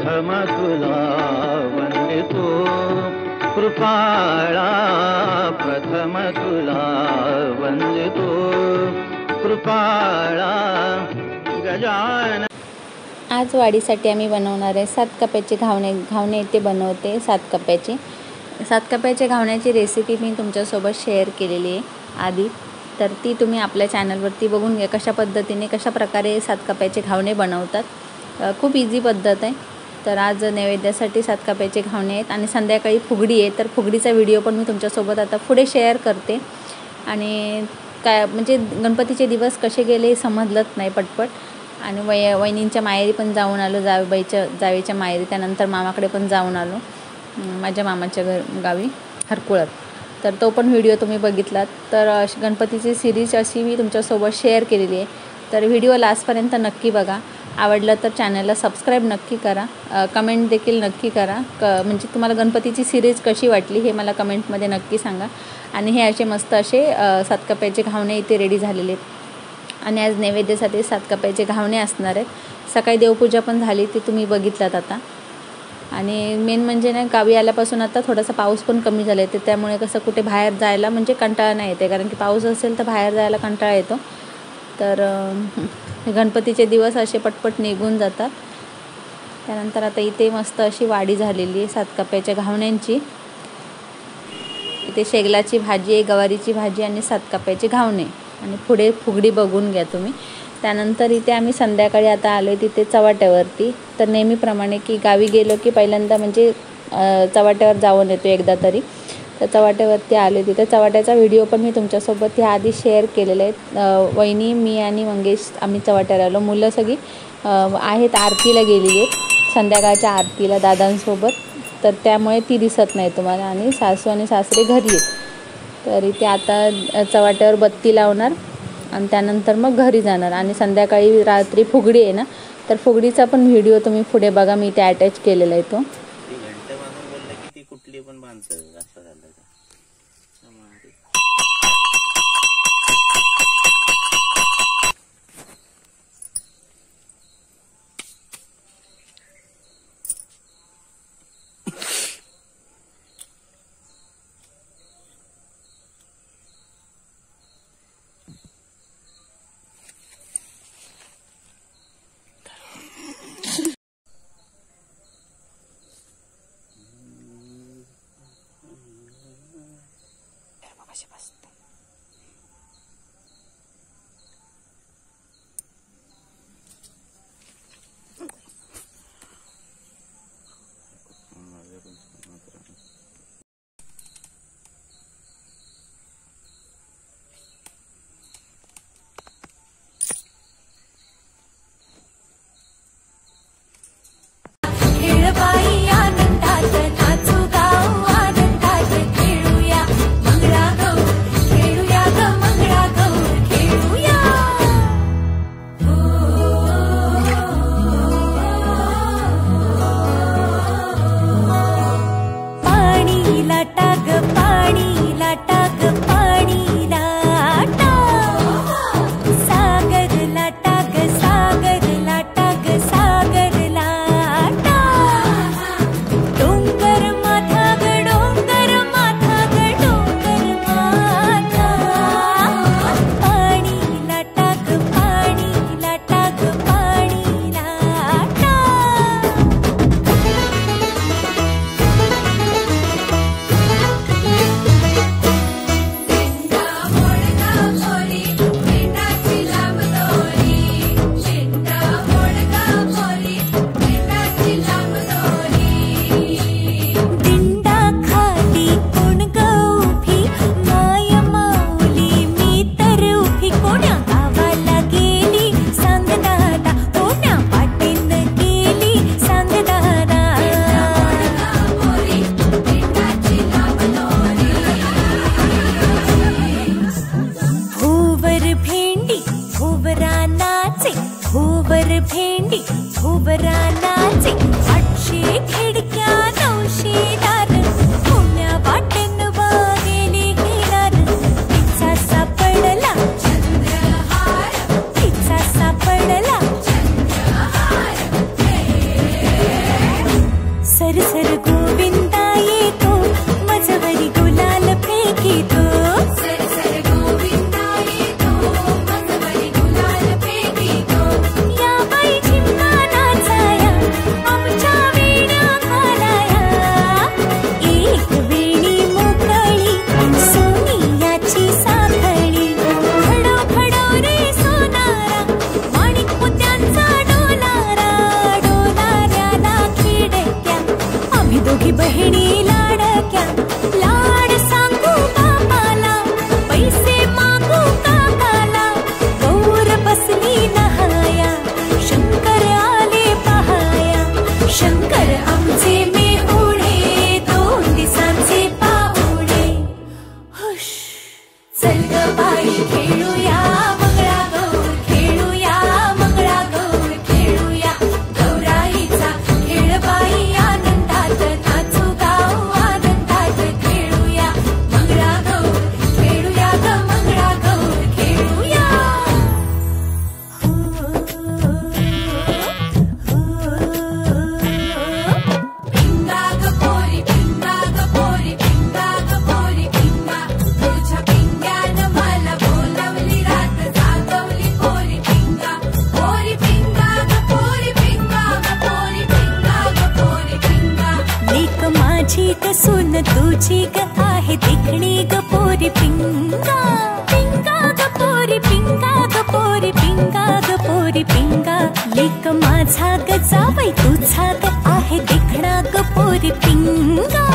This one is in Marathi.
प्रथम तुला वंदितो कृपाळा, प्रथम तुला वंदितो कृपाळा गजानन। आज वाढीसाठी आम्ही बनवणार आहे 7 कप्याचे घावणे इथे बनवते 7 कप्याचे। 7 कप्याच्या घावण्याची रेसिपी मी तुमच्यासोबत शेअर केलेली आहे आधी, तर ती तुम्ही आपल्या चॅनलवरती बघून घ्या कशा पद्धतीने कशा प्रकारे 7 कप्याचे घावणे बनवतात। खूप इझी पद्धत आहे। तर आज नैवेद्यासाठी 7 कप्याचे घावणे आहेत आणि संध्याकाळी फुगडी आहे, तर फुगडीचा व्हिडिओ पण मी तुमच्यासोबत आता पुढे शेअर करते। आणि काय म्हणजे गणपतीचे दिवस कसे गेले समजलंच नाही पटपट। आणि वहिनींच्या माहेरी पण जाऊन आलो, जावेच्या माहेरी, त्यानंतर मामाकडे पण जाऊन आलो माझ्या मामाच्या गावी हरकुळत, तर तो पण व्हिडिओ तुम्ही बघितलात। तर गणपतीची सिरीज अशी मी तुमच्यासोबत शेअर केलेली आहे, तर व्हिडिओ लास्टपर्यंत नक्की बघा। आवडलं तर चॅनलला सबस्क्राईब नक्की करा, कमेंट देखील नक्की करा, म्हणजे तुम्हाला गणपतीची सिरीज कशी वाटली हे मला कमेंटमध्ये नक्की सांगा। आणि हे असे मस्त असे 7 कप्याचे घावणे इथे रेडी झालेले आहेत आणि आज नैवेद्यासाठी 7 कप्याचे घावणे असणार आहेत। सकाळी देवपूजा पण झाली, ती तुम्ही बघितलात आता। आणि मेन म्हणजे ना गावी आल्यापासून आता थोडासा पाऊस पण कमी झाला आहे, त्यामुळे कसं कुठे बाहेर जायला म्हणजे कंटाळा नाही येते, कारण की पाऊस असेल तर बाहेर जायला कंटाळा येतो। तर गणपतीचे दिवस असे पटपट निघून जातात। त्यानंतर आता इथे मस्त अशी वाढी झालेली आहे 7 कप्याच्या घावण्यांची। इथे शेगलाची भाजी आहे, गवारीची भाजी आणि 7 कप्याचे घावणे आणि पुढे फुगडी बघून घ्या तुम्ही। त्यानंतर इथे आम्ही संध्याकाळी आता आलो आहे तिथे चवाट्यावरती। तर नेहमीप्रमाणे की गावी गेलो की पहिल्यांदा म्हणजे चवाट्यावर जाऊन येतो एकदा तरी, तर चवाट्यावरती आलो आहे। तिथे चवाट्याचा व्हिडिओ पण मी तुमच्यासोबत आधी शेअर केलेला आहे। वहिनी, मी आणि मंगेश आम्ही चवाट्यावर आलो। मुलं सगळी आहेत आरतीला गेलेली आहेत, संध्याकाळच्या आरतीला दादांसोबत, तर त्यामुळे ती दिसत नाही तुम्हाला। आणि सासू आणि सासरे घरी आहेत, तर इथे आता चवाट्यावर बत्ती लावणार आणि त्यानंतर मग घरी जाणार। आणि संध्याकाळी रात्री फुगडी आहे ना, तर फुगडीचा पण व्हिडिओ तुम्ही पुढे बघा, मी इथे अटॅच केलेला आहे तो। कुठली पण बांधतात असं झालं का? सून तुझी ग आहे देखणी ग पोरी पिंगा पिंगा ग पोरी पिंगा ग पोरी पिंगा ग पोरी पिंगा लेक माझा ग जावई तुझा ग आहे देखणा ग पोरी पिंगा